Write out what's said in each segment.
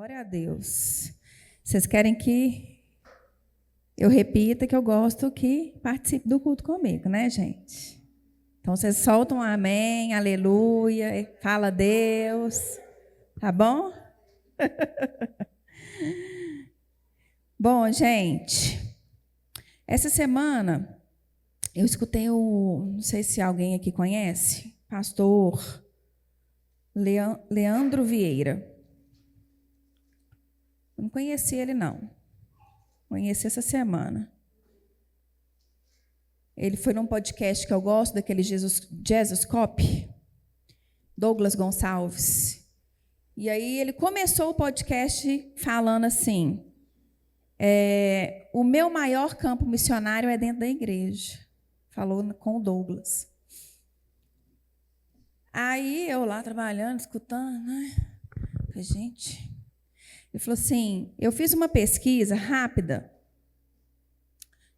Glória a Deus. Vocês querem que eu repita que eu gosto que participe do culto comigo, né, gente? Então, vocês soltam um amém, aleluia, fala Deus, tá bom? Bom, gente, essa semana eu escutei não sei se alguém aqui conhece, pastor Leandro Vieira. Eu não conheci ele, não. Conheci essa semana. Ele foi num podcast que eu gosto, daquele Jesus Cop, Douglas Gonçalves. E aí ele começou o podcast falando assim, o meu maior campo missionário é dentro da igreja. Falou com o Douglas. Aí eu lá trabalhando, escutando, né? Falei, gente... Ele falou assim, eu fiz uma pesquisa rápida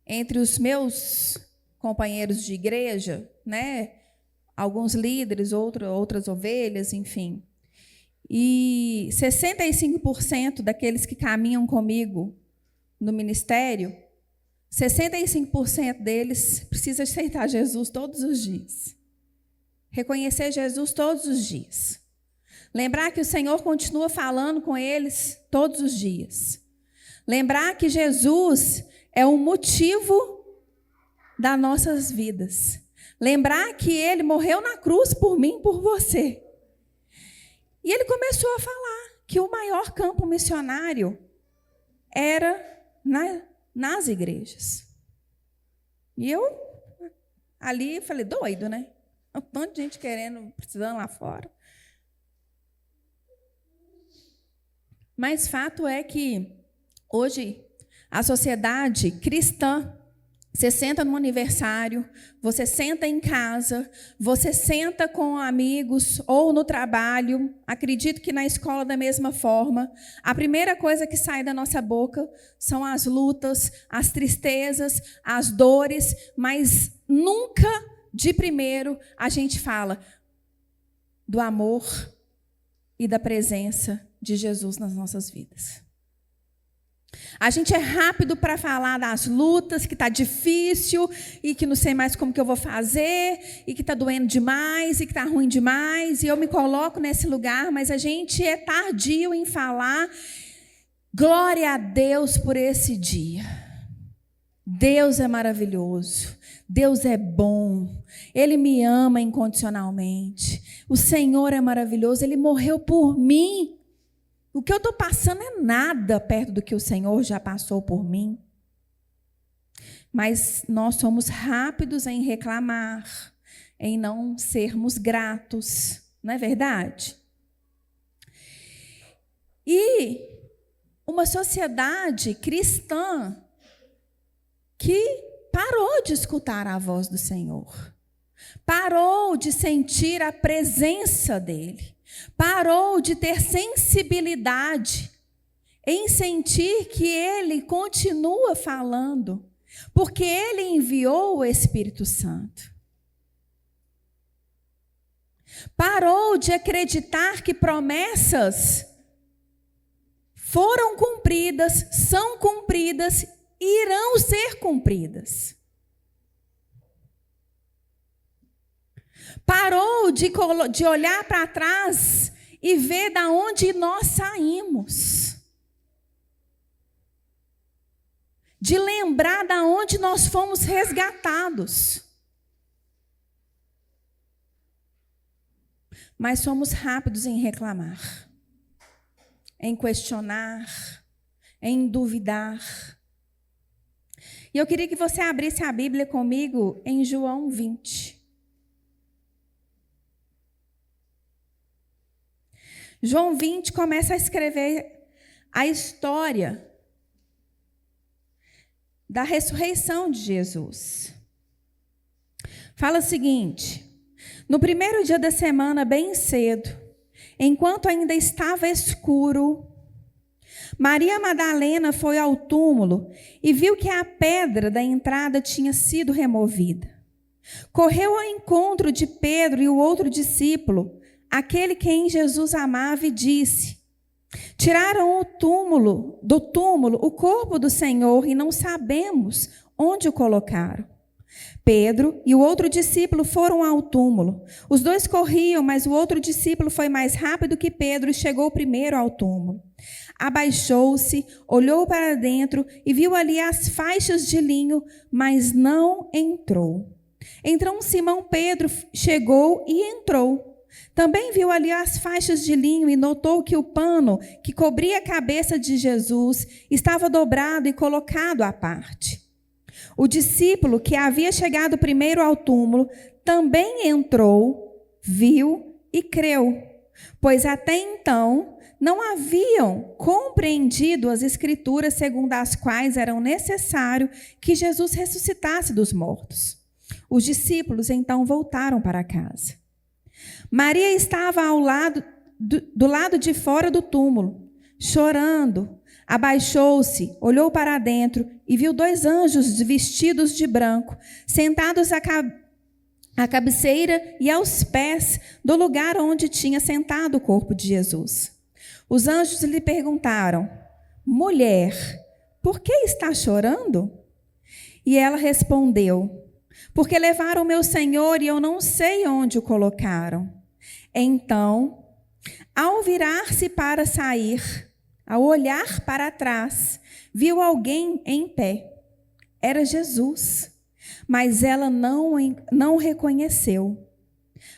entre os meus companheiros de igreja, né? Alguns líderes, outras ovelhas, enfim. E 65% daqueles que caminham comigo no ministério, 65% deles precisam aceitar Jesus todos os dias. Reconhecer Jesus todos os dias. Lembrar que o Senhor continua falando com eles todos os dias. Lembrar que Jesus é o motivo das nossas vidas. Lembrar que Ele morreu na cruz por mim e por você. E ele começou a falar que o maior campo missionário era nas igrejas. E eu ali falei, doido, né? Um tanto de gente precisando lá fora. Mas fato é que hoje a sociedade cristã, você senta no aniversário, você senta em casa, você senta com amigos ou no trabalho, acredito que na escola da mesma forma, a primeira coisa que sai da nossa boca são as lutas, as tristezas, as dores, mas nunca de primeiro a gente fala do amor e da presença de Jesus nas nossas vidas. A gente é rápido para falar das lutas, que está difícil, e que não sei mais como que eu vou fazer, e que está doendo demais, e que está ruim demais, e eu me coloco nesse lugar, mas a gente é tardio em falar, glória a Deus por esse dia. Deus é maravilhoso, Deus é bom, Ele me ama incondicionalmente, o Senhor é maravilhoso, Ele morreu por mim. O que eu estou passando é nada perto do que o Senhor já passou por mim. Mas nós somos rápidos em reclamar, em não sermos gratos, não é verdade? E uma sociedade cristã que parou de escutar a voz do Senhor, parou de sentir a presença dEle, parou de ter sensibilidade em sentir que Ele continua falando, porque Ele enviou o Espírito Santo. Parou de acreditar que promessas foram cumpridas, são cumpridas, irão ser cumpridas. Parou de olhar para trás e ver de onde nós saímos. De lembrar de onde nós fomos resgatados. Mas somos rápidos em reclamar, em questionar, em duvidar. E eu queria que você abrisse a Bíblia comigo em João 20. João 20 começa a escrever a história da ressurreição de Jesus. Fala o seguinte: no primeiro dia da semana, bem cedo, enquanto ainda estava escuro, Maria Madalena foi ao túmulo e viu que a pedra da entrada tinha sido removida. Correu ao encontro de Pedro e o outro discípulo, aquele quem Jesus amava, e disse: Tiraram do túmulo o corpo do Senhor e não sabemos onde o colocaram. Pedro e o outro discípulo foram ao túmulo. Os dois corriam, mas o outro discípulo foi mais rápido que Pedro e chegou primeiro ao túmulo. Abaixou-se, olhou para dentro e viu ali as faixas de linho, mas não entrou. Então Simão Pedro chegou e entrou. Também viu ali as faixas de linho e notou que o pano que cobria a cabeça de Jesus estava dobrado e colocado à parte. O discípulo que havia chegado primeiro ao túmulo também entrou, viu e creu, pois até então não haviam compreendido as Escrituras segundo as quais era necessário que Jesus ressuscitasse dos mortos. Os discípulos então voltaram para casa. Maria estava do lado de fora do túmulo, chorando. Abaixou-se, olhou para dentro e viu 2 anjos vestidos de branco, sentados à cabeceira e aos pés do lugar onde tinha sentado o corpo de Jesus. Os anjos lhe perguntaram: mulher, por que está chorando? E ela respondeu: porque levaram meu Senhor e eu não sei onde o colocaram. Então, ao virar-se para sair, ao olhar para trás, viu alguém em pé. Era Jesus, mas ela não reconheceu.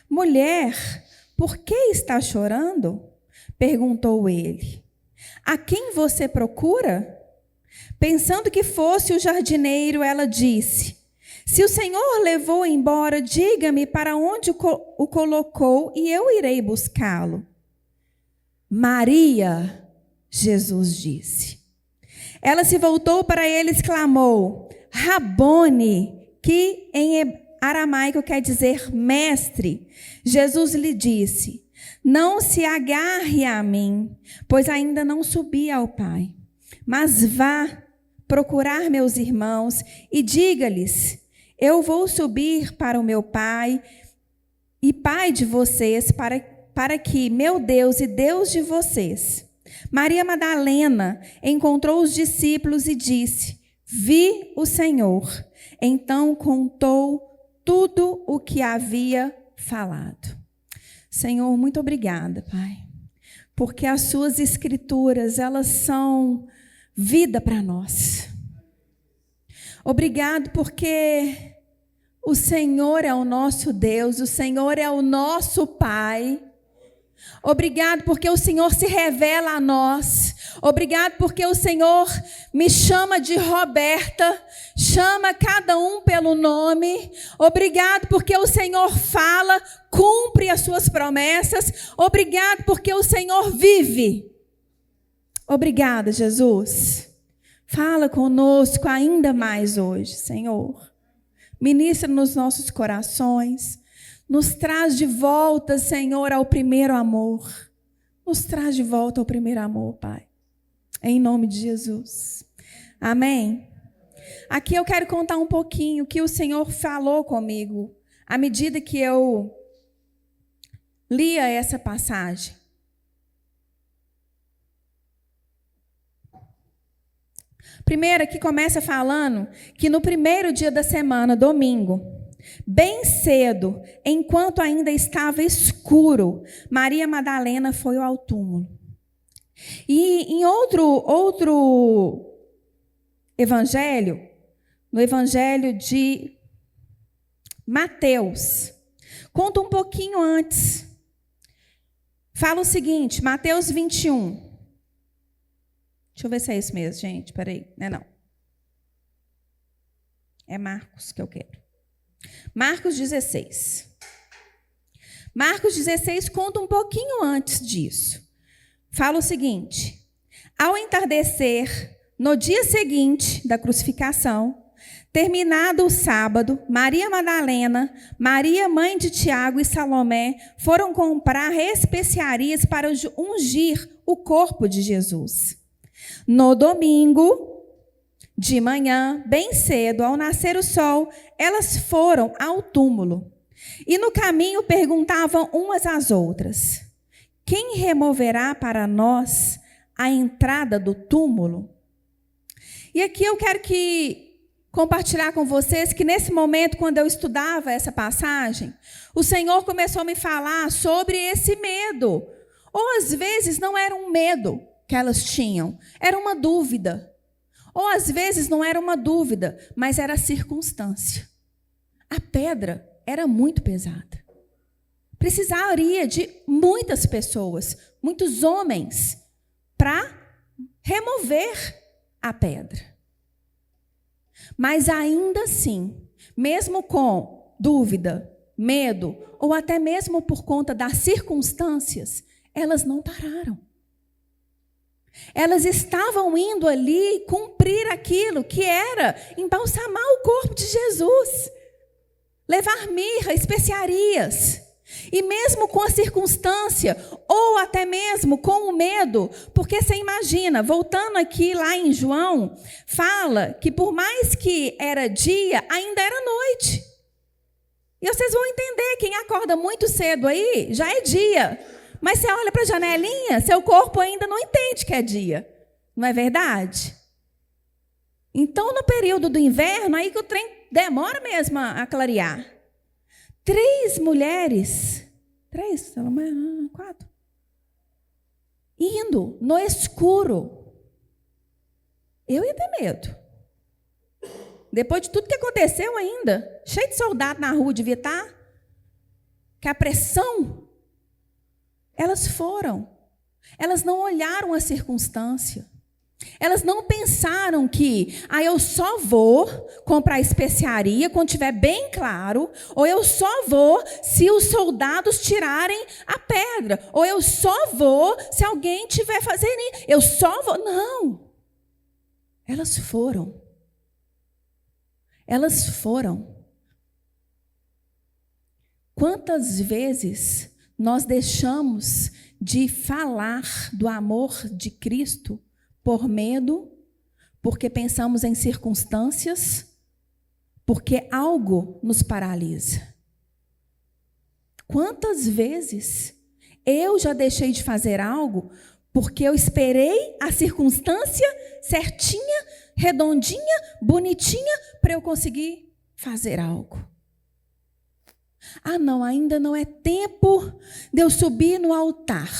Mulher, por que está chorando? Perguntou ele. A quem você procura? Pensando que fosse o jardineiro, ela disse: se o Senhor levou embora, diga-me para onde o colocou e eu irei buscá-lo. Maria, Jesus disse. Ela se voltou para ele e exclamou: Rabone, que em aramaico quer dizer mestre. Jesus lhe disse: não se agarre a mim, pois ainda não subi ao Pai. Mas vá procurar meus irmãos e diga-lhes: eu vou subir para o meu Pai e Pai de vocês, para que meu Deus e Deus de vocês. Maria Madalena encontrou os discípulos e disse: vi o Senhor. Então contou tudo o que havia falado. Senhor, muito obrigada, Pai, porque as suas escrituras, elas são vida para nós. Obrigado porque o Senhor é o nosso Deus, o Senhor é o nosso Pai. Obrigado porque o Senhor se revela a nós. Obrigado porque o Senhor me chama de Roberta, chama cada um pelo nome. Obrigado porque o Senhor fala, cumpre as suas promessas. Obrigado porque o Senhor vive. Obrigada, Jesus. Fala conosco ainda mais hoje, Senhor. Ministra nos nossos corações. Nos traz de volta, Senhor, ao primeiro amor. Nos traz de volta ao primeiro amor, Pai. Em nome de Jesus. Amém? Aqui eu quero contar um pouquinho o que o Senhor falou comigo à medida que eu lia essa passagem. Primeiro, aqui começa falando que no primeiro dia da semana, domingo, bem cedo, enquanto ainda estava escuro, Maria Madalena foi ao túmulo. E em outro evangelho, no evangelho de Mateus, conta um pouquinho antes. Fala o seguinte, Mateus 21. Deixa eu ver se é isso mesmo, gente. Peraí, não. É Marcos que eu quero. Marcos 16. Marcos 16 conta um pouquinho antes disso. Fala o seguinte: ao entardecer, no dia seguinte da crucificação, terminado o sábado, Maria Madalena, Maria, mãe de Tiago e Salomé, foram comprar especiarias para ungir o corpo de Jesus. No domingo, de manhã, bem cedo, ao nascer o sol, elas foram ao túmulo. E no caminho perguntavam umas às outras: quem removerá para nós a entrada do túmulo. E aqui eu quero compartilhar com vocês que nesse momento, quando eu estudava essa passagem, o Senhor começou a me falar sobre esse medo. Ou às vezes não era um medo que elas tinham, era uma dúvida. Ou às vezes não era uma dúvida, mas era a circunstância. A pedra era muito pesada. Precisaria de muitas pessoas, muitos homens, para remover a pedra. Mas ainda assim, mesmo com dúvida, medo, ou até mesmo por conta das circunstâncias, elas não pararam. Elas estavam indo ali cumprir aquilo que era embalsamar o corpo de Jesus, levar mirra, especiarias. E mesmo com a circunstância, ou até mesmo com o medo, porque você imagina, voltando aqui lá em João, fala que por mais que era dia, ainda era noite. E vocês vão entender, quem acorda muito cedo aí, já é dia. Mas você olha para a janelinha, seu corpo ainda não entende que é dia. Não é verdade? Então, no período do inverno, aí que o trem demora mesmo a clarear. 3 mulheres, 4, indo no escuro. Eu ia ter medo. Depois de tudo que aconteceu ainda, cheio de soldado na rua, devia estar, que a pressão, elas foram. Elas não olharam a circunstância. Elas não pensaram que eu só vou comprar especiaria quando estiver bem claro, ou eu só vou se os soldados tirarem a pedra, ou eu só vou se alguém estiver fazendo isso. Eu só vou. Não. Elas foram. Elas foram. Quantas vezes nós deixamos de falar do amor de Cristo por medo, porque pensamos em circunstâncias, porque algo nos paralisa? Quantas vezes eu já deixei de fazer algo porque eu esperei a circunstância certinha, redondinha, bonitinha, para eu conseguir fazer algo? Não, ainda não é tempo de eu subir no altar.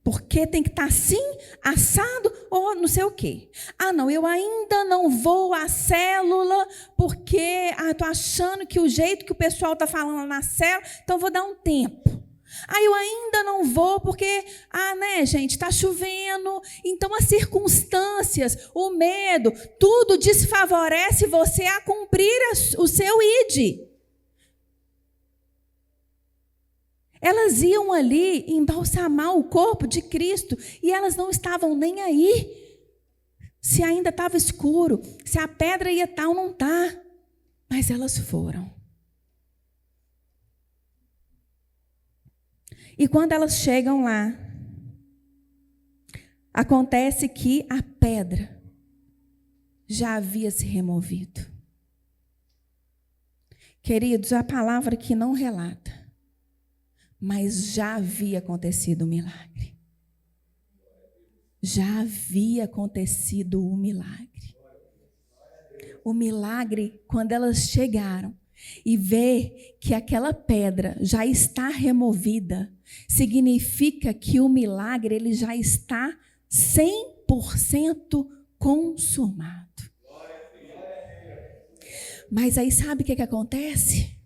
Porque tem que estar assim, assado, ou não sei o quê. Não, eu ainda não vou à célula, porque estou achando que o jeito que o pessoal está falando na célula, então vou dar um tempo. Eu ainda não vou, porque, gente, está chovendo. Então, as circunstâncias, o medo, tudo desfavorece você a cumprir o seu ID. Elas iam ali embalsamar o corpo de Cristo e elas não estavam nem aí se ainda estava escuro, se a pedra ia estar ou não estar. Mas elas foram. E quando elas chegam lá, acontece que a pedra já havia se removido. Queridos, a palavra aqui não relata, mas já havia acontecido o milagre. Já havia acontecido o milagre. O milagre, quando elas chegaram e vê que aquela pedra já está removida, significa que o milagre ele já está 100% consumado. Mas aí sabe o que acontece?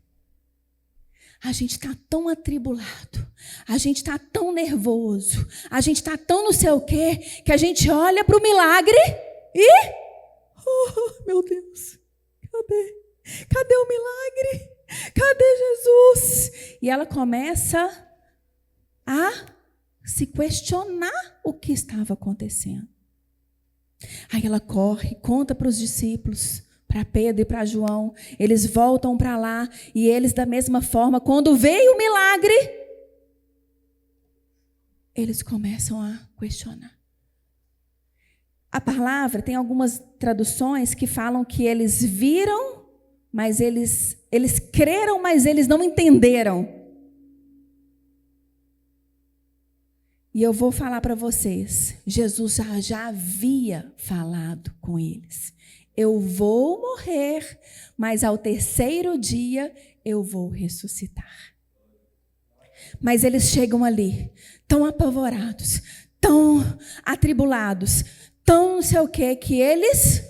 A gente está tão atribulado, a gente está tão nervoso, a gente está tão não sei o quê, que a gente olha para o milagre e... Oh, meu Deus, cadê o milagre? Cadê Jesus? E ela começa a se questionar o que estava acontecendo. Aí ela corre, conta para os discípulos, para Pedro e para João. Eles voltam para lá e eles, da mesma forma, quando veio o milagre, eles começam a questionar. A palavra, tem algumas traduções que falam que eles viram, mas eles creram, mas eles não entenderam. E eu vou falar para vocês, Jesus já havia falado com eles. Eu vou morrer, mas ao terceiro dia eu vou ressuscitar. Mas eles chegam ali, tão apavorados, tão atribulados, tão não sei o quê, que eles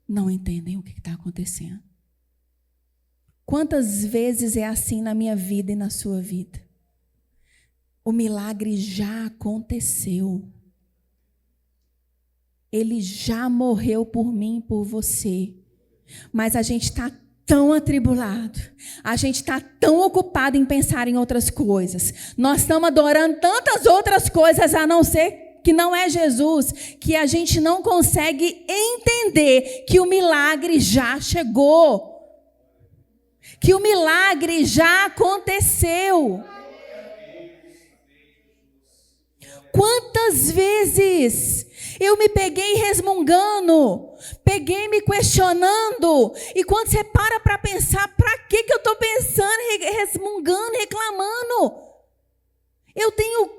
não entendem o que está acontecendo. Quantas vezes é assim na minha vida e na sua vida? O milagre já aconteceu. Ele já morreu por mim e por você. Mas a gente está tão atribulado. A gente está tão ocupado em pensar em outras coisas. Nós estamos adorando tantas outras coisas a não ser que não é Jesus, que a gente não consegue entender que o milagre já chegou. Que o milagre já aconteceu. Quantas vezes eu me peguei resmungando, peguei me questionando, e quando você para pensar, para que eu estou pensando, resmungando, reclamando? Eu tenho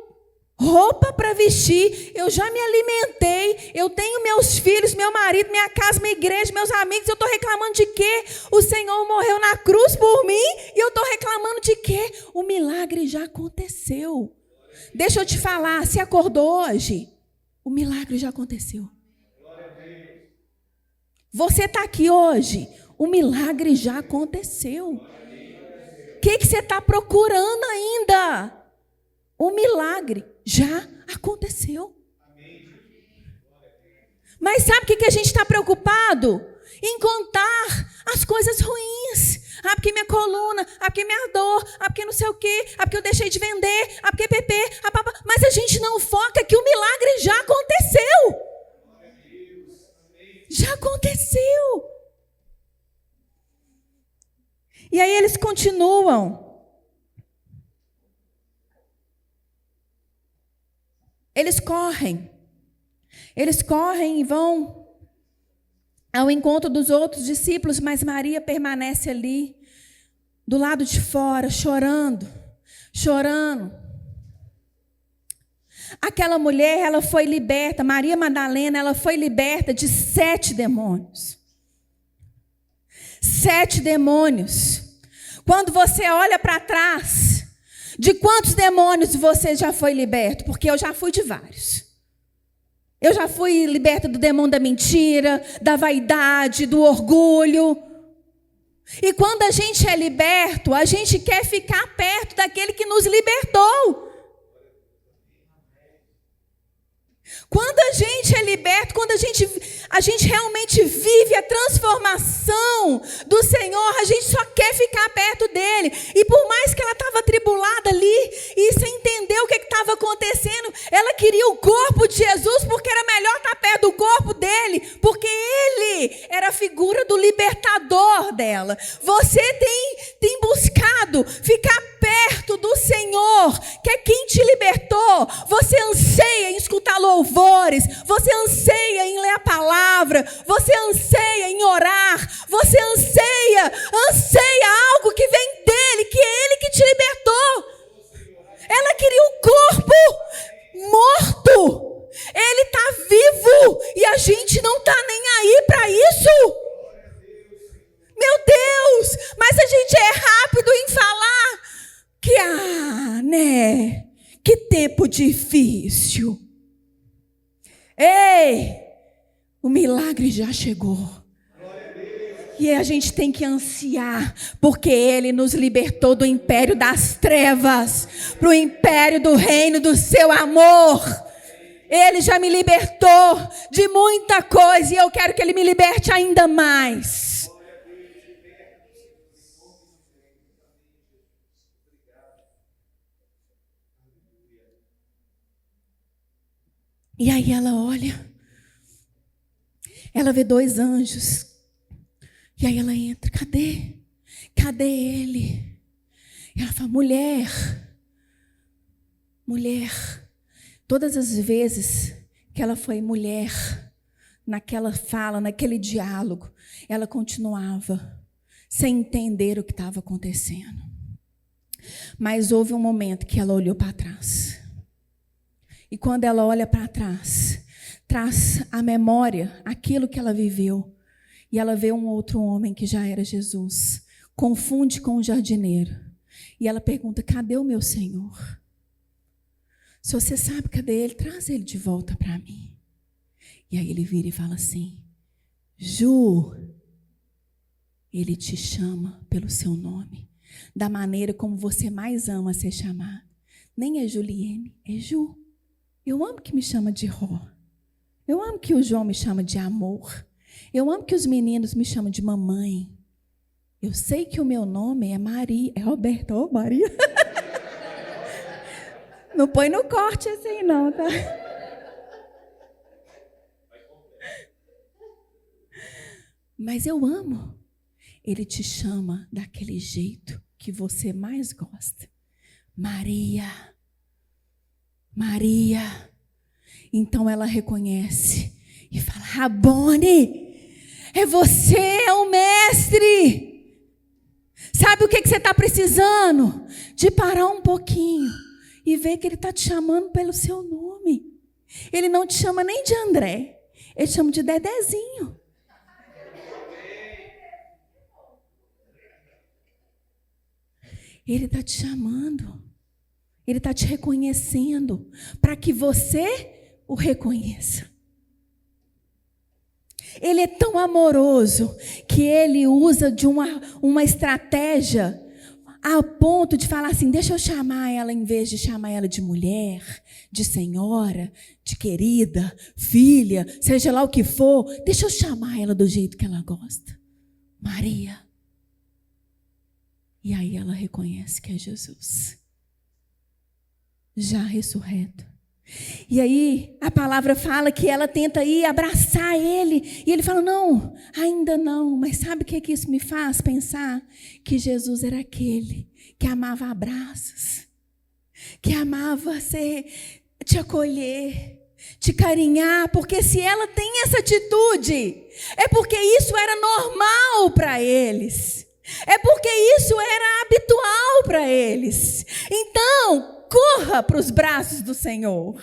roupa para vestir, eu já me alimentei, eu tenho meus filhos, meu marido, minha casa, minha igreja, meus amigos, eu estou reclamando de quê? O Senhor morreu na cruz por mim, e eu estou reclamando de quê? O milagre já aconteceu. Deixa eu te falar, se acordou hoje, o milagre já aconteceu. Você está aqui hoje, o milagre já aconteceu. O que você está procurando ainda? O milagre já aconteceu. Mas sabe o que a gente está preocupado? Em contar as coisas ruins. Ah, porque minha coluna, ah, porque minha dor, ah, porque não sei o quê, ah, porque eu deixei de vender, ah, porque PP, ah, papá. Mas a gente não foca que o milagre já aconteceu. Já aconteceu. E aí eles continuam. Eles correm e vão ao encontro dos outros discípulos, mas Maria permanece ali, do lado de fora, chorando. Aquela mulher, ela foi liberta, Maria Madalena, ela foi liberta de 7 demônios. 7 demônios. Quando você olha para trás, de quantos demônios você já foi liberto? Porque eu já fui de vários. Eu já fui liberta do demônio da mentira, da vaidade, do orgulho. E quando a gente é liberto, a gente quer ficar perto daquele que nos libertou. Quando a gente é liberto, quando a gente realmente vive a transformação do Senhor, a gente só quer ficar perto dele. E por mais que ela estava atribulada ali e sem entender o que estava acontecendo, ela queria o corpo de Jesus porque era melhor estar perto do corpo dele, porque ele era a figura do libertador dela. Você tem buscado ficar perto do Senhor, que é quem te libertou. Você anseia em escutar louvores, você anseia em ler a palavra, você anseia em orar, você anseia algo que vem dele, que é ele que te libertou. Ela queria o corpo morto, ele está vivo e a gente não está nem aí para isso. Meu Deus, mas a gente é rápido em falar que, que tempo difícil. Ei, o milagre já chegou. E a gente tem que ansiar, porque ele nos libertou do império das trevas, para o império do reino do seu amor. Ele já me libertou de muita coisa e eu quero que ele me liberte ainda mais. E aí ela olha, ela vê 2 anjos, e aí ela entra, cadê? Cadê ele? E ela fala, mulher, todas as vezes que ela foi mulher, naquela fala, naquele diálogo, ela continuava sem entender o que estava acontecendo. Mas houve um momento que ela olhou para trás. E quando ela olha para trás, traz à memória aquilo que ela viveu. E ela vê um outro homem que já era Jesus. Confunde com o jardineiro. E ela pergunta, cadê o meu Senhor? Se você sabe cadê ele, traz ele de volta para mim. E aí ele vira e fala assim, Ju, ele te chama pelo seu nome, da maneira como você mais ama ser chamado. Nem é Juliene, é Ju. Eu amo que me chama de Ró. Eu amo que o João me chama de amor. Eu amo que os meninos me chamam de mamãe. Eu sei que o meu nome é Maria. É Roberta, ô Maria. Não põe no corte assim não, tá? Mas eu amo. Ele te chama daquele jeito que você mais gosta. Maria. Maria. Então ela reconhece e fala, Rabone, é você, é o mestre. Sabe o que você está precisando? De parar um pouquinho e ver que ele está te chamando pelo seu nome. Ele não te chama nem de André, ele chama de Dedezinho. Ele está te chamando, ele está te reconhecendo, para que você o reconheça. Ele é tão amoroso que ele usa de uma estratégia a ponto de falar assim, deixa eu chamar ela, em vez de chamar ela de mulher, de senhora, de querida, filha, seja lá o que for, deixa eu chamar ela do jeito que ela gosta. Maria. E aí ela reconhece que é Jesus, já ressurreto. E aí a palavra fala que ela tenta ir abraçar ele. E ele fala, não, ainda não. Mas sabe o que isso me faz pensar? Que Jesus era aquele que amava abraços, que amava te acolher, te carinhar. Porque se ela tem essa atitude, é porque isso era normal para eles. É porque isso era habitual para eles. Então, corra para os braços do Senhor.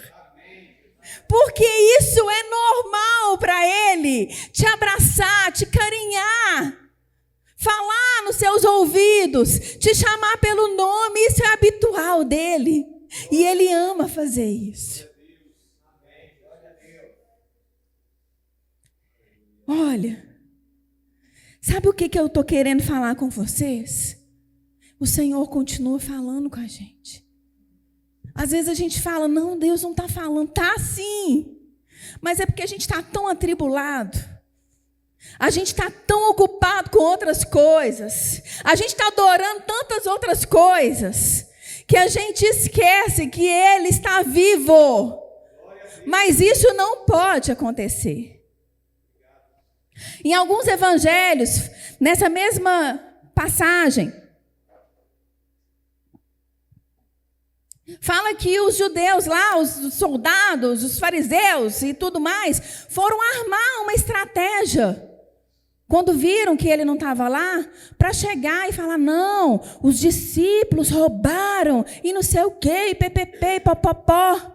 Porque isso é normal para Ele. Te abraçar, te carinhar. Falar nos seus ouvidos. Te chamar pelo nome. Isso é habitual dEle. E Ele ama fazer isso. Olha. Sabe o que eu estou querendo falar com vocês? O Senhor continua falando com a gente. Às vezes a gente fala, não, Deus não está falando. Está sim. Mas é porque a gente está tão atribulado. A gente está tão ocupado com outras coisas. A gente está adorando tantas outras coisas. Que a gente esquece que Ele está vivo. Mas isso não pode acontecer. Em alguns evangelhos, nessa mesma passagem, fala que os judeus lá, os soldados, os fariseus e tudo mais, foram armar uma estratégia. Quando viram que ele não estava lá, para chegar e falar, não, os discípulos roubaram e não sei o quê, e ppp, e popopó.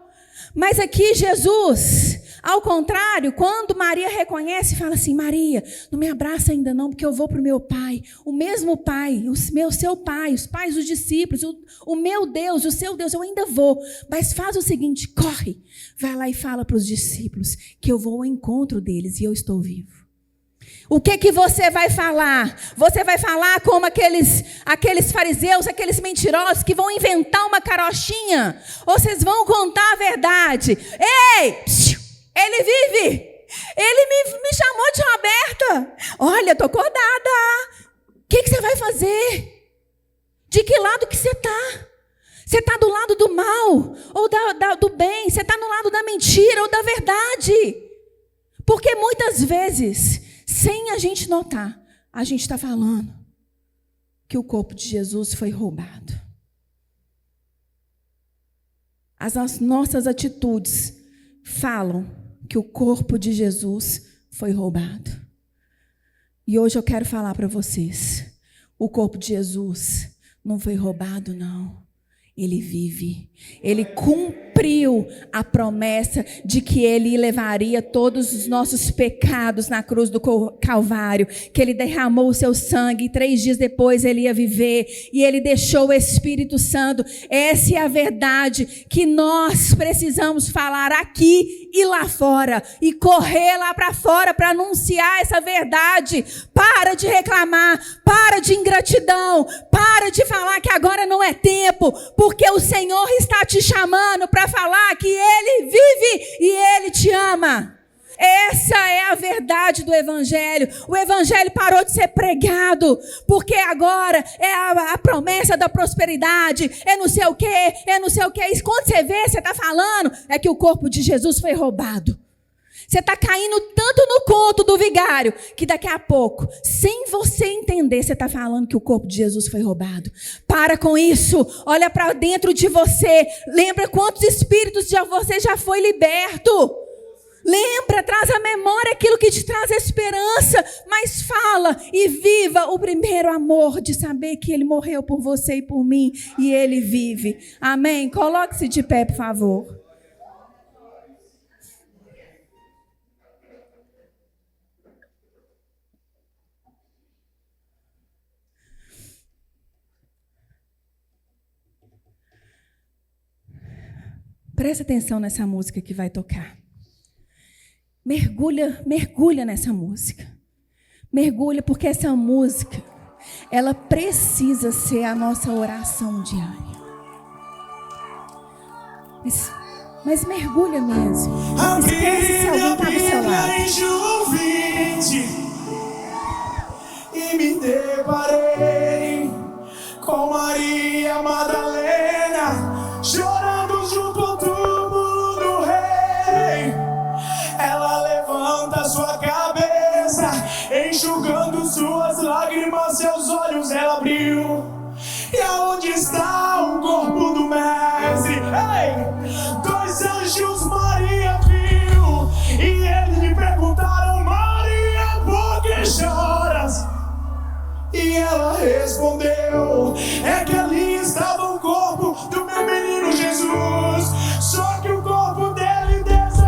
Mas aqui Jesus, ao contrário, quando Maria reconhece, fala assim, Maria, não me abraça ainda não, porque eu vou para o meu pai, o mesmo pai, seu pai, os pais dos discípulos, o meu Deus, o seu Deus, eu ainda vou. Mas faz o seguinte, corre, vai lá e fala para os discípulos que eu vou ao encontro deles e eu estou vivo. O que você vai falar? Você vai falar como aqueles fariseus, aqueles mentirosos que vão inventar uma carochinha? Ou vocês vão contar a verdade? Ei, ele vive. Ele me chamou de Roberta. Olha, estou acordada. O que você vai fazer? De que lado que você está? Você está do lado do mal ou do bem? Você está no lado da mentira ou da verdade? Porque muitas vezes, sem a gente notar, a gente está falando que o corpo de Jesus foi roubado. As nossas atitudes falam que o corpo de Jesus foi roubado. E hoje eu quero falar para vocês, o corpo de Jesus não foi roubado, não. Ele vive. Ele cumpriu cumpriu a promessa de que Ele levaria todos os nossos pecados na cruz do Calvário, que Ele derramou o seu sangue e 3 dias depois Ele ia viver, e Ele deixou o Espírito Santo. Essa é a verdade que nós precisamos falar aqui e lá fora, e correr lá para fora para anunciar essa verdade. Para de reclamar, para de ingratidão, para de falar que agora não é tempo, porque o Senhor está te chamando para falar que Ele vive e Ele te ama. Essa é a verdade do Evangelho. O Evangelho parou de ser pregado, porque agora é a promessa da prosperidade, é não sei o quê, é não sei o quê. E quando você vê, você está falando, é que o corpo de Jesus foi roubado. Você está caindo tanto no conto do vigário, que daqui a pouco, sem você entender, você está falando que o corpo de Jesus foi roubado. Para com isso, olha para dentro de você, lembra quantos espíritos você já foi liberto. Lembra, traz à memória aquilo que te traz esperança, mas fala e viva o primeiro amor de saber que Ele morreu por você e por mim, e Ele vive. Amém? Coloque-se de pé, por favor. Presta atenção nessa música que vai tocar. Mergulha nessa música. Mergulha, porque essa música, ela precisa ser a nossa oração diária. Mas mergulha mesmo. Esquece se alguém está do seu lado. E me deparei com Maria Madalena, chorando junto ao túmulo do rei. Ela levanta sua cabeça, enxugando suas lágrimas, seus olhos ela abriu. E aonde está o corpo do mestre? Ei! 2 anjos Maria viu, e eles lhe perguntaram: Maria, por que choras? E ela respondeu: é que ali estava o corpo do meu menino Jesus, só que o corpo dele desapareceu.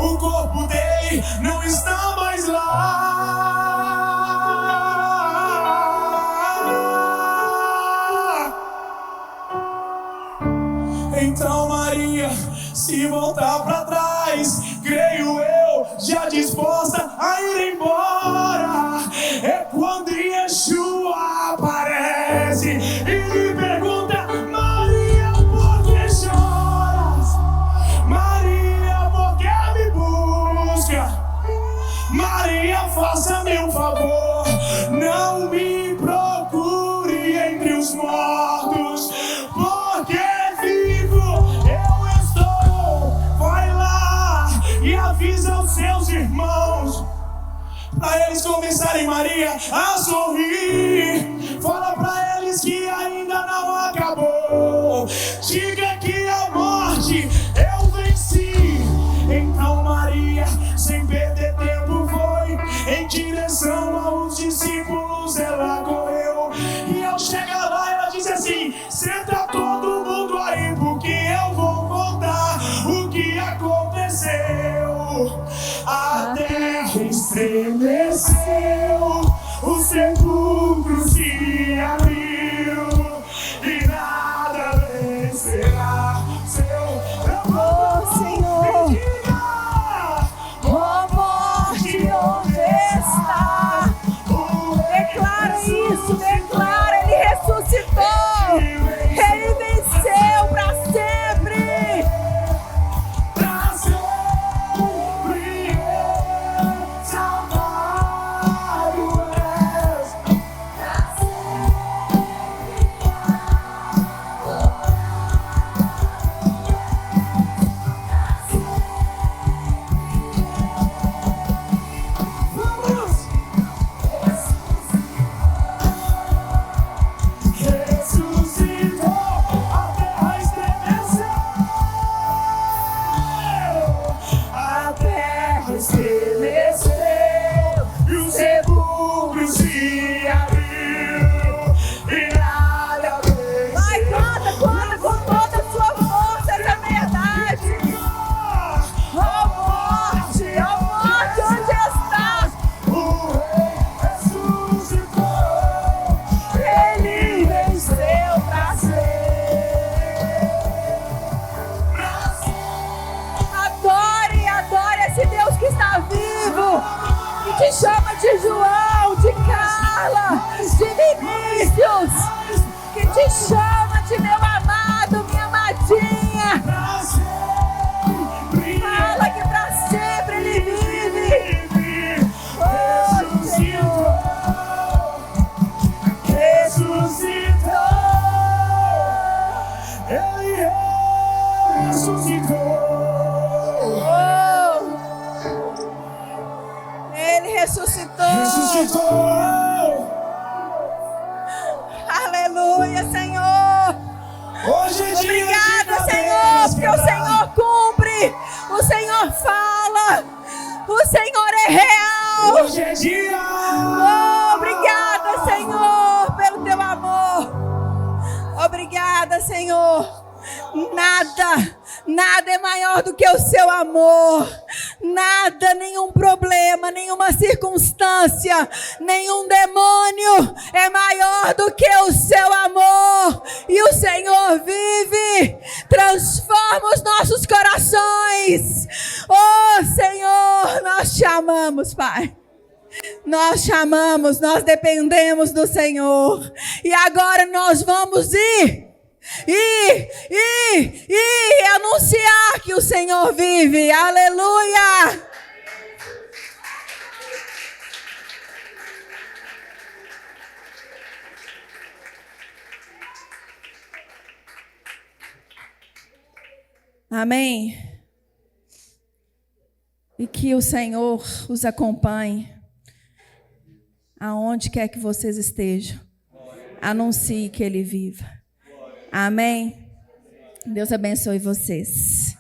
O corpo dele não está mais lá. Então Maria se voltar para trás, creio eu, já disposta a ir embora. É quando Yeshua aparece e lhe pergunta: Maria, por que choras? Maria, por que me busca? Maria, faça-me um favor, não me procure entre os mortos, porque avisa os seus irmãos, para eles começarem, Maria, a sorrir. Fala para eles que ainda não acabou. Diga que a morte eu venci. Então Maria, sem perder tempo, foi em direção aos discípulos. Ela correu, e ao chegar lá ela disse assim: senta todo mundo aí, porque eu vou contar o que aconteceu. A terra estremeceu, o sepulcro chama-te, meu amado, minha amadinha. Fala que pra sempre Ele vive. Oh, Senhor. Ressuscitou. Ele ressuscitou. Ele ressuscitou. Ressuscitou. Aleluia, Senhor. Hoje é dia. Obrigada, Senhor, porque o Senhor cumpre. O Senhor fala. O Senhor é real. Hoje é dia. Oh, obrigada, Senhor, pelo teu amor. Obrigada, Senhor. Nada é maior do que o seu amor. Nada, nenhum problema, nenhuma circunstância, nenhum demônio é maior do que o seu amor. E o Senhor vive, transforma os nossos corações. Oh, Senhor, nós te amamos, Pai. Nós te amamos, nós dependemos do Senhor. E agora nós vamos ir anunciar que o Senhor vive. Aleluia! Amém. E que o Senhor os acompanhe aonde quer que vocês estejam. Anuncie que Ele viva. Amém. Deus abençoe vocês.